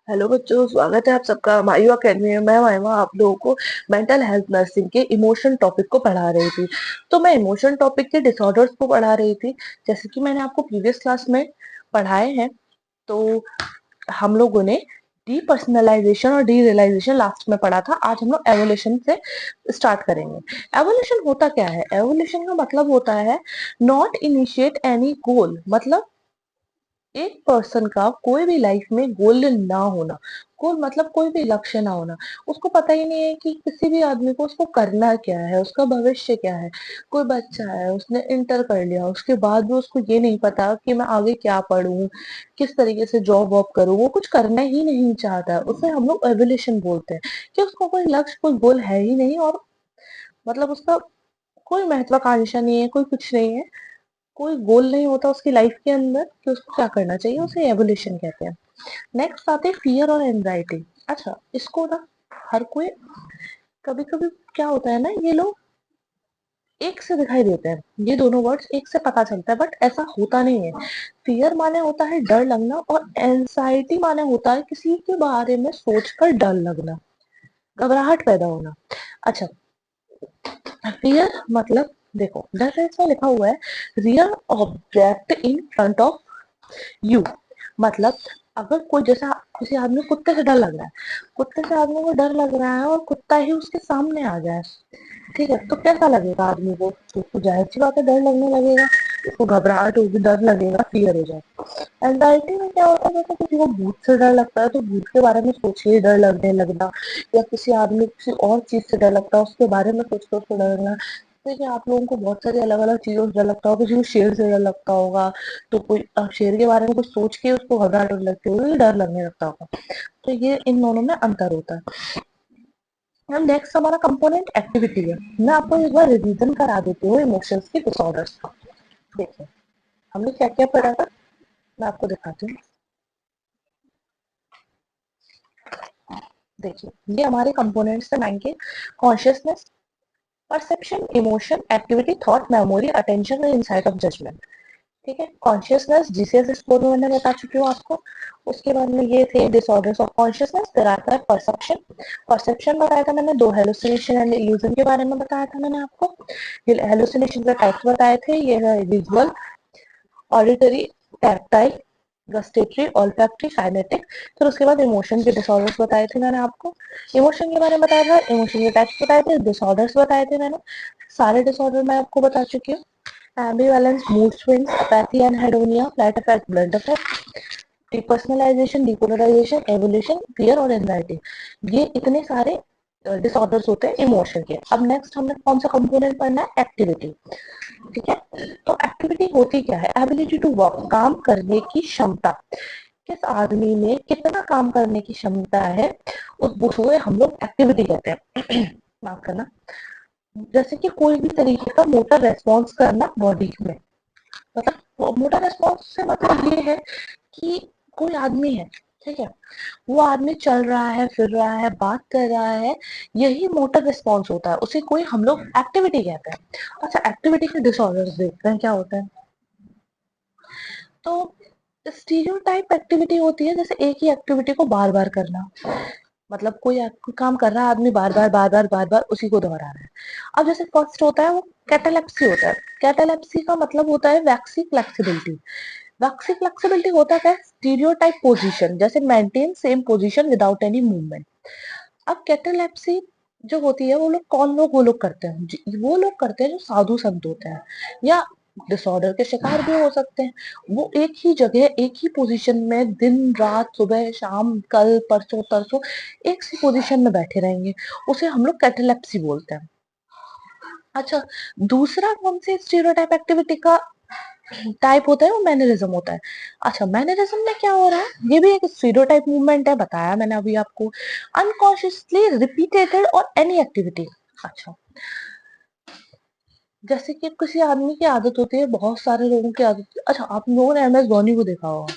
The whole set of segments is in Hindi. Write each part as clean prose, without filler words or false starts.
हेलो बच्चों, स्वागत है आप सबका मायू अकेडमी में। मैं मायवा आप लोगों को मेंटल हेल्थ नर्सिंग के इमोशन टॉपिक को पढ़ा रही थी। तो मैं इमोशन टॉपिक के डिसऑर्डर्स को पढ़ा रही थी, जैसे कि मैंने आपको प्रीवियस क्लास में पढ़ाए हैं। तो हम लोगों ने डीपर्सनलाइजेशन और डीरियलाइजेशन लास्ट में पढ़ा था। आज हम लोग एवोल्यूशन से स्टार्ट करेंगे। एवोल्यूशन होता क्या है? एवोल्यूशन का मतलब होता है नॉट इनिशिएट एनी गोल, मतलब एक पर्सन का कोई भी लाइफ में गोल ना होना। गोल मतलब कोई भी लक्ष्य ना होना। उसको पता ही नहीं है कि किसी भी आदमी को उसको करना क्या है, उसका भविष्य क्या है। कोई बच्चा है, उसने इंटर कर लिया, उसके बाद भी उसको ये नहीं पता कि मैं आगे क्या पढूं, किस तरीके से जॉब वॉब करूं। वो कुछ करना ही नहीं चाहता, उसे हम लोग एवोल्यूशन बोलते हैं कि उसको कोई लक्ष्य, कोई गोल है ही नहीं, और मतलब उसका कोई महत्वाकांक्षा नहीं है, कोई कुछ नहीं है, कोई गोल नहीं होता उसकी लाइफ के अंदर कि उसको क्या करना चाहिए। उसे एवोल्यूशन कहते हैं। नेक्स्ट आते हैं फियर और एंजाइटी। अच्छा, इसको ना हर कोई कभी कभी क्या होता है ना, ये लोग एक से दिखाई देते हैं, ये दोनों वर्ड्स एक से पता चलता है, बट ऐसा होता नहीं है। फियर माने होता है डर लगना, और एंजाइटी माने होता है किसी के बारे में सोचकर डर लगना, घबराहट पैदा होना। अच्छा, फियर मतलब देखो, डर ऐसा लिखा हुआ है, real object in front of you. मतलब अगर कोई, जैसा किसी आदमी को कुत्ते से डर लग रहा है, कुत्ते से आदमी को डर लग रहा है और कुत्ता ही उसके सामने आ जाए, ठीक है, तो कैसा लगेगा आदमी को? तो उसको जाहिर सी बात है डर लगने लगेगा, उसको घबराहट होगी, डर लगेगा, फियर हो जाए। एंजाइटी में क्या होता है, जैसे किसी को भूत से डर लगता है तो भूत के बारे में सोच के ही डर लगने लगना, या किसी आदमी को किसी और चीज से डर लगता है, उसके बारे में सोच कर उसको डर लगना। देखिए, आप लोगों को बहुत सारी अलग अलग चीजों से डर लगता होगा, किसी को शेर से डर लगता होगा, तो कोई शेर के बारे में कुछ सोच के उसको घबराहट होने लगती होगी, डर लगने लगता होगा। तो ये इन दोनों में अंतर होता है। अब नेक्स्ट हमारा कंपोनेंट एक्टिविटी है। मैं आपको एक बार रिवीजन करा देती हूँ इमोशंस के डिसऑर्डर्स का। देखिए, हमने क्या क्या पढ़ा था, मैं आपको दिखाती हूँ। देखिए, ये हमारे कंपोनेंट्स थे माइंड के: consciousness, perception, emotion, activity, thought, memory, attention और इनसाइट ऑफ जजमेंट। ठीक है, कॉन्शियसनेस जीसीएस स्कोर में मैंने बता चुकी हूँ आपको। उसके बाद में ये थे डिसऑर्डर्स ऑफ कॉन्शियसनेस। फिर आता है परसेप्शन। परसेप्शन बताया था मैंने, दो हेलुसिनेशन एंड इल्यूजन के बारे में बताया था मैंने आपको। हेलुसिनेशन के टाइप्स बताए थे, ये है visual, auditory, tactile, gustatory, olfactory, kinetic. फिर उसके बाद इमोशन के डिसऑर्डर्स बताए थे मैंने आपको। इमोशन के बारे में बताया था, इमोशन के टाइप्स बताए थे, डिसऑर्डर्स बताए थे मैंने। सारे डिसऑर्डर मैं आपको बता चुकी हूँ: ambivalence, mood swings, apathy and hedonia, flat affect, blunt affect, depersonalisation, depolarisation, evolution, fear और एंजाइटी। ये इतने सारे डिसऑर्डर्स होते हैं इमोशन के। अब नेक्स्ट हमने कौन सा कंपोनेंट पढ़ना है? एक्टिविटी। ठीक है, तो एक्टिविटी होती क्या है? एबिलिटी टू वर्क, काम करने की क्षमता। किस आदमी में कितना काम करने की क्षमता है, उसको हम लोग एक्टिविटी कहते हैं। माफ करना। जैसे कि कोई भी तरीके का मोटर रेस्पॉन्स करना बॉडी में, मतलब मोटर रेस्पॉन्स से मतलब ये है कि कोई आदमी है, ठीक है, वो आदमी चल रहा है, फिर रहा है, बात कर रहा है, यही मोटर रिस्पॉन्स होता है, उसे कोई हम लोग एक्टिविटी कहते हैं। अच्छा, एक्टिविटी के डिसऑर्डर्स देखते हैं क्या होता है। तो स्टीरियोटाइप एक्टिविटी होती है, जैसे एक ही एक्टिविटी को बार बार करना, मतलब कोई काम कर रहा है आदमी, बार बार बार बार बार बार उसी को दोहरा रहा है। अब जैसे फर्स्ट होता है वो कैटालेप्सी होता है। कैटालेप्सी का मतलब होता है वैक्सी फ्लेक्सिबिलिटी। वैक्सी फ्लेक्सिबिलिटी होता है स्टीरियोटाइप पोजीशन, जैसे maintain same position without any movement. अब कैटालेप्सी जो होती है, वो लोग कौन लोग वो लोग करते हैं? वो लोग करते हैं जो साधु संत होते हैं, या डिसऑर्डर के शिकार भी हो सकते हैं। वो एक ही जगह, एक ही पोजीशन में दिन रात, सुबह शाम, कल परसों तरसों एक सी पोजीशन में बैठे रहेंगे, उसे हम लोग कैटालेप्सी बोलते हैं। अच्छा, दूसरा कौन से स्टीरियोटाइप एक्टिविटी का टाइप होता है? वो मैनरिज्म होता है। अच्छा, मैनरिज्म में क्या हो रहा है? ये भी एक स्टीरियोटाइप मूवमेंट है, बताया मैंने अभी आपको। अनकॉन्शियसली रिपीटेटेड और एनी एक्टिविटी। अच्छा, जैसे कि किसी आदमी की आदत होती है, बहुत सारे लोगों की आदत होती है। अच्छा, आप लोगों ने एम एस धोनी को देखा होगा।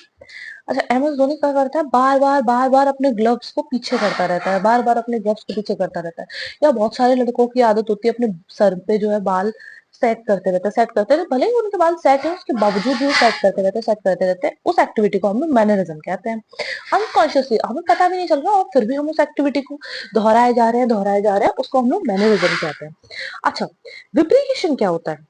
अच्छा, एम एस धोनी क्या करता है, बार बार बार बार अपने ग्लव्स को पीछे करता रहता है, बार बार अपने ग्लव्स को पीछे करता रहता है। या बहुत सारे लड़कों की आदत होती है अपने सर पे जो है बाल सेट करते रहते भले ही उनके बाल सेट है उसके बावजूद भी वो सेट करते रहते उस एक्टिविटी को हम लोग मैनरिज्म कहते हैं। अनकॉन्शियसली हमें पता भी नहीं चल रहा और फिर भी हम उस एक्टिविटी को दोहराए जा रहे हैं उसको हम लोग मैनरिज्म कहते हैं। अच्छा, विब्रिएशन क्या होता है?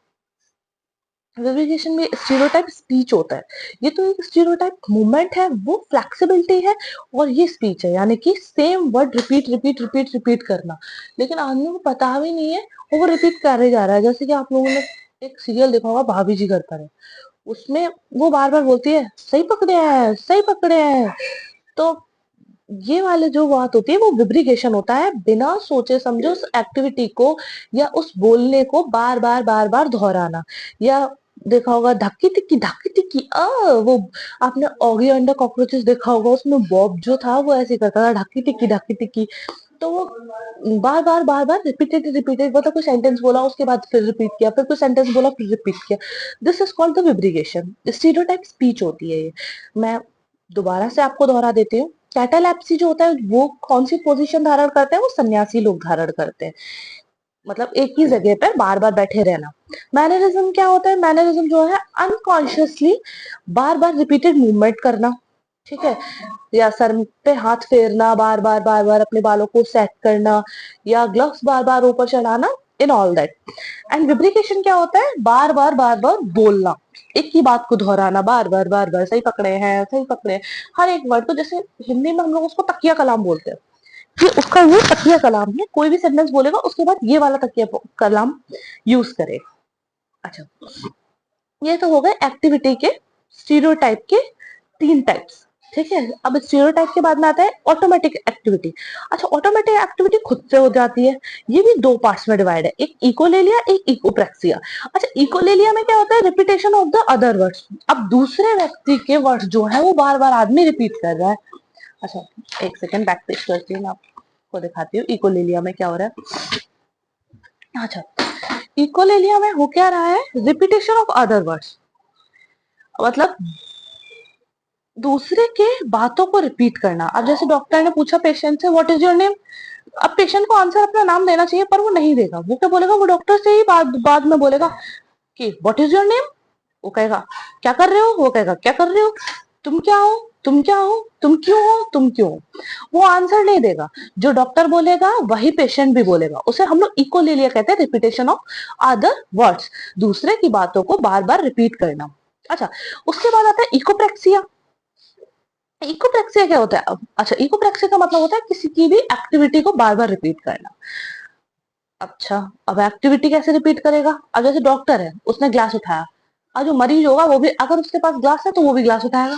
विब्रिएशन में स्टीरियोटाइप स्पीच होता है। ये तो एक स्टीरियोटाइप मूवमेंट है, वो फ्लेक्सिबिलिटी है और ये स्पीच है, यानी कि सेम वर्ड रिपीट करना, लेकिन आदमी को पता भी नहीं है और वो रिपीट करे जा रहा है। जैसे कि आप लोगों ने एक सीरियल देखा होगा भाभी जी घर पर है, उसमें वो बार बार बोलती है सही पकड़े हैं। तो ये वाले जो बात होती है वो विब्रिगेशन होता है, बिना सोचे समझे उस एक्टिविटी को या उस बोलने को बार बार दोहराना। या देखा होगा धक्की टिक्की वो आपने ऑगी अंडर कॉकरोचेस देखा होगा, उसमें बॉब जो था वो ऐसे करता था धक्की टिक्की। तो वो बार बार रिपीटेड, मतलब कोई सेंटेंस बोला उसके बाद फिर रिपीट किया, फिर कोई सेंटेंस बोला फिर रिपीट किया। This is called the verbigeration. Stereotype speech होती है ये। मैं दोबारा से आपको दोहरा देती हूँ। कैटालैप्सी जो होता है वो कौन सी पोजीशन धारण करते हैं? वो सन्यासी लोग धारण करते हैं, मतलब एक ही जगह पर बार बार बैठे रहना। मैनरिज्म क्या होता है? मैनरिज्म जो है अनकॉन्शियसली बार रिपीटेड मूवमेंट करना, ठीक है, या सर पे हाथ फेरना, बार बार अपने बालों को सेट करना, या ग्लव्स बार बार ऊपर चढ़ाना, इन ऑल दैट। एंड विब्रिकेशन क्या होता है? बार बार बोलना, एक ही बात को दोहराना, बार बार सही पकड़े हैं, हर एक वर्ड को। जैसे हिंदी में हम लोग उसको तकिया कलाम बोलते हैं, कि उसका वो तकिया कलाम है, कोई भी सेंटेंस बोलेगा उसके बाद ये वाला तकिया कलाम यूज करे। अच्छा, ये तो हो गए एक्टिविटी के स्टीरियोटाइप के 3 टाइप्स, ठीक है। अब स्टीरियोटाइप के बाद में आता है ऑटोमेटिक एक्टिविटी। अच्छा, ऑटोमेटिक एक्टिविटी खुद से हो जाती है, ये भी 2 पार्ट्स में डिवाइड है, एक इकोलेलिया एक इकोप्रेक्सिया। अच्छा, इकोलेलिया में क्या होता है? Repetition of the other words. अब दूसरे व्यक्ति के वर्ड्स जो है वो बार बार आदमी रिपीट कर रहा है। अच्छा, एक सेकंड बैक पेज करती हूँ, मैं आपको दिखाती हूँ इकोलेलिया में क्या हो रहा है। अच्छा, इकोलेलिया में हो क्या रहा है? रिपीटेशन ऑफ अदर वर्ड्स, मतलब दूसरे के बातों को रिपीट करना। अब जैसे डॉक्टर ने पूछा पेशेंट से व्हाट इज योर नेम, अब पेशेंट को आंसर अपना नाम देना चाहिए पर वो नहीं देगा। वो क्या बोलेगा? वो डॉक्टर से ही बाद में बोलेगा कि व्हाट इज योर नेम। वो कहेगा क्या कर रहे हो, वो कहेगा क्या कर रहे हो, तुम क्या हो, तुम क्या हो, तुम क्यों हो, तुम क्यों हो। वो आंसर नहीं देगा, जो डॉक्टर बोलेगा वही पेशेंट भी बोलेगा। उसे हम लोग इकोलेलिया कहते हैं, रिपीटेशन ऑफ अदर वर्ड्स, दूसरे की बातों को बार बार रिपीट करना। अच्छा, उसके बाद आता है इकोप्रेक्सिया। इकोप्रेक्सिया क्या होता है? अच्छा, इकोप्रेक्सिया का मतलब होता है किसी की भी एक्टिविटी को बार बार रिपीट करना। अच्छा, अब एक्टिविटी कैसे रिपीट करेगा? अब जैसे डॉक्टर है, उसने ग्लास उठाया, और जो मरीज होगा वो भी, अगर उसके पास ग्लास है तो वो भी ग्लास उठाएगा।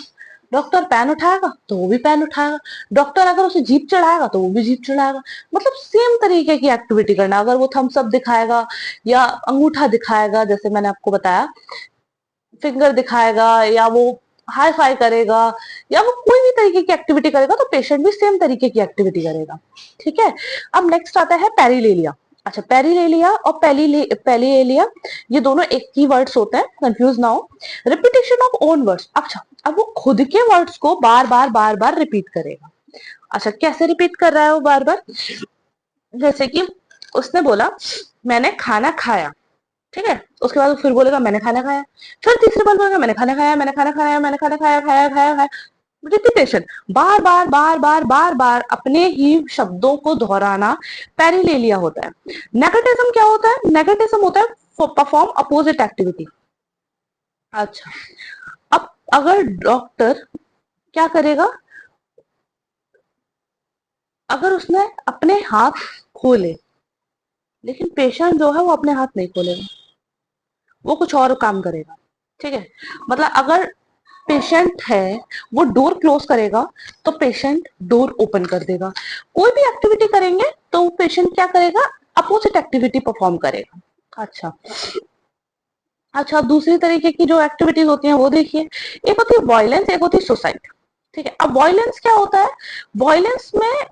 डॉक्टर पेन उठाएगा तो वो भी पेन उठाएगा। डॉक्टर अगर उसे जीप चढ़ाएगा तो वो भी जीप चढ़ाएगा। मतलब सेम तरीके की एक्टिविटी करना। अगर वो थम्स अप दिखाएगा या अंगूठा दिखाएगा, जैसे मैंने आपको बताया, फिंगर दिखाएगा या वो हाई फाई करेगा या वो कोई भी तरीके की एक्टिविटी करेगा, तो पेशेंट भी सेम तरीके की एक्टिविटी करेगा, ठीक है। अब नेक्स्ट आता है पेरिलेलिया। अच्छा, पेरिलेलिया और पेलीएलिया ये दोनों एक ही वर्ड्स होते हैं, कंफ्यूज ना हो। Repetition of own words. अच्छा, अब वो खुद के वर्ड्स को बार बार रिपीट करेगा। अच्छा, कैसे रिपीट कर रहा है वो बार बार? जैसे कि उसने बोला मैंने खाना खाया, ठीक है, उसके बाद फिर बोलेगा मैंने खाना खाया, फिर तीसरी बार बोलेगा मैंने खाना खाया, मैंने खाना खाया, मैंने खाना खाया, खाया। रिपीटेशन, बार बार अपने ही शब्दों को दोहराना पेरिलेलिया होता है। नेगेटिज्म क्या होता है? नेगेटिज्म होता है परफॉर्म अपोजिट एक्टिविटी। अच्छा, अब अगर डॉक्टर क्या करेगा? अगर उसने अपने हाथ खोले, लेकिन पेशेंट जो है वो अपने हाथ नहीं खोलेगा, वो कुछ और काम करेगा, ठीक है। मतलब अगर पेशेंट है वो डोर क्लोज करेगा तो पेशेंट डोर ओपन कर देगा। कोई भी एक्टिविटी करेंगे तो पेशेंट क्या करेगा? अपोजिट एक्टिविटी परफॉर्म करेगा। अच्छा, अच्छा, दूसरी तरीके की जो एक्टिविटीज होती हैं वो देखिए। एक होती है वायलेंस, एक होती है सुसाइड, ठीक है। अब वायलेंस क्या होता है? वायलेंस में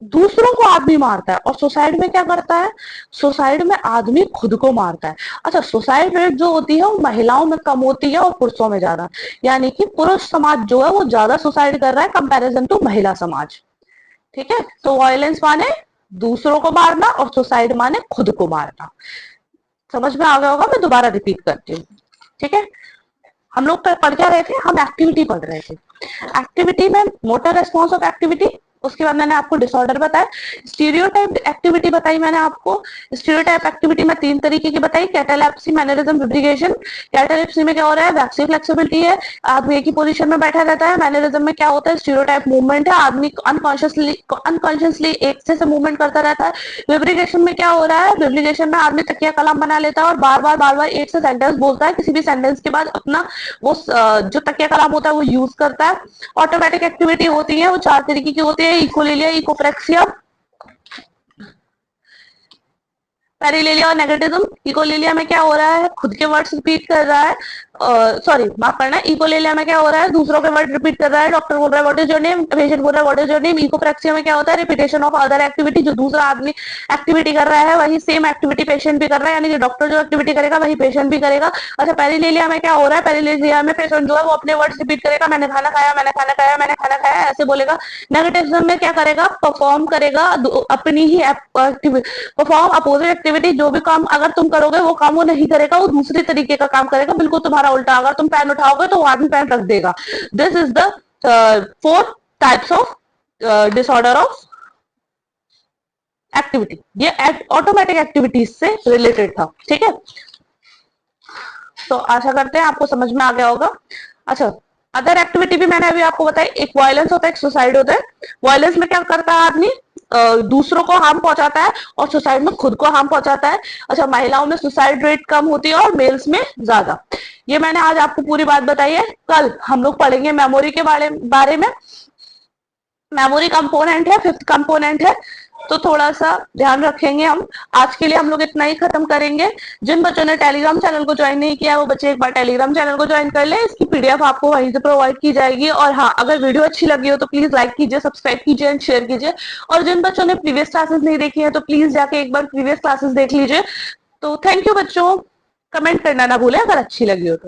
दूसरों को आदमी मारता है, और सुसाइड में क्या करता है? सुसाइड में आदमी खुद को मारता है। अच्छा, सुसाइड रेट जो होती है वो महिलाओं में कम होती है और पुरुषों में ज्यादा, यानी कि पुरुष समाज जो है वो ज्यादा सुसाइड कर रहा है कंपैरिजन टू महिला समाज, ठीक है। तो वायलेंस माने दूसरों को मारना और सुसाइड माने खुद को मारना। समझ में आ गया होगा, मैं दोबारा रिपीट करती हूँ। ठीक है, हम लोग पढ़ क्या रहे थे, हम एक्टिविटी पढ़ रहे थे। एक्टिविटी में मोटर रेस्पॉन्स ऑफ एक्टिविटी, उसके बाद मैंने आपको डिसऑर्डर बताया। स्टीरियोटाइप एक्टिविटी बताई मैंने आपको। स्टीरियोटाइप एक्टिविटी में 3 तरीके की बताई, कैटालेप्सी, मैनरिज्म, विब्रिगेशन। कैटालेप्सी में क्या हो रहा है, वैक्सी फ्लेक्सिबिलिटी है, आदमी एक ही पोजीशन में बैठा रहता है। मैनरिज्म में क्या होता है, स्टीरियोटाइप मूवमेंट है, आदमी अनकॉन्शियसली एक से मूवमेंट करता रहता है। विब्रिगेशन में क्या हो रहा है, विब्रिगेशन में आदमी तकिया कलाम बना लेता है और बार बार एक से सेंटेंस बोलता है, किसी भी सेंटेंस के बाद अपना वो जो तकिया कलाम होता है वो यूज करता है। ऑटोमेटिक एक्टिविटी होती है, वो 4 तरीके की होती है, इकोलेलिया, इकोप्रेक्सिया, पेरिलेलिया और नेगेटिज्म। इकोलेलिया में क्या हो रहा है, खुद के वर्ड्स रिपीट कर रहा है, सॉरी माफ करना, इकोलेलिया में क्या हो रहा है, दूसरों के वर्ड रिपीट कर रहा है। डॉक्टर बोल रहा है what is your name, patient बोल रहा है what is your name. Echopraxia में क्या होता है, रिपीटेशन ऑफ अदर एक्टिविटी, जो दूसरा आदमी एक्टिविटी कर रहा है वही सेम एक्टिविटी पेशेंट भी कर रहा है, यानी कि डॉक्टर जो एक्टिविटी करेगा वही पेशेंट भी करेगा। अच्छा, पेरिलेलिया में क्या हो रहा है, पेरिलेलिया में पेशेंट जो है वो अपने वर्ड्स रिपीट करेगा, मैंने खाना खाया, मैंने खाना खाया, मैंने खाना खाया, ऐसे बोलेगा। नेगेटिविज्म में क्या करेगा, परफॉर्म करेगा अपनी ही परफॉर्म अपोजिट एक्टिविटी, जो भी काम अगर तुम करोगे वो काम वो नहीं करेगा, वो दूसरे तरीके का काम करेगा, बिल्कुल तुम्हारा उल्टा। अगर तुम पेन उठाओगे तो वो आदमी पेन रख देगा। This is the 4 types of disorder of activity. ये ऑटोमेटिक एक्टिविटीज से रिलेटेड था। ठीक है, तो आशा करते हैं आपको समझ में आ गया होगा। अच्छा, अदर एक्टिविटी भी मैंने अभी आपको बताई, एक वायलेंस होता है, एक सुसाइड होता है। वायलेंस में क्या करता है आदमी, दूसरों को हार्म पहुंचाता है, और सुसाइड में खुद को हार्म पहुंचाता है। अच्छा, महिलाओं में सुसाइड रेट कम होती है और मेल्स में ज्यादा। ये मैंने आज आपको पूरी बात बताई है। कल हम लोग पढ़ेंगे मेमोरी के बारे में। मेमोरी कंपोनेंट है, 5th कंपोनेंट है, तो थोड़ा सा ध्यान रखेंगे हम। आज के लिए हम लोग इतना ही खत्म करेंगे। जिन बच्चों ने टेलीग्राम चैनल को ज्वाइन नहीं किया वो बच्चे एक बार टेलीग्राम चैनल को ज्वाइन कर ले, इसकी पीडीएफ आपको वहीं से प्रोवाइड की जाएगी। और हाँ, अगर वीडियो अच्छी लगी हो तो प्लीज लाइक कीजिए, सब्सक्राइब कीजिए एंड शेयर कीजिए। और जिन बच्चों ने प्रीवियस क्लासेस नहीं देखी है तो प्लीज जाके एक बार प्रीवियस क्लासेस देख लीजिए। तो थैंक यू बच्चों, कमेंट करना ना भूलें अगर अच्छी लगी हो तो।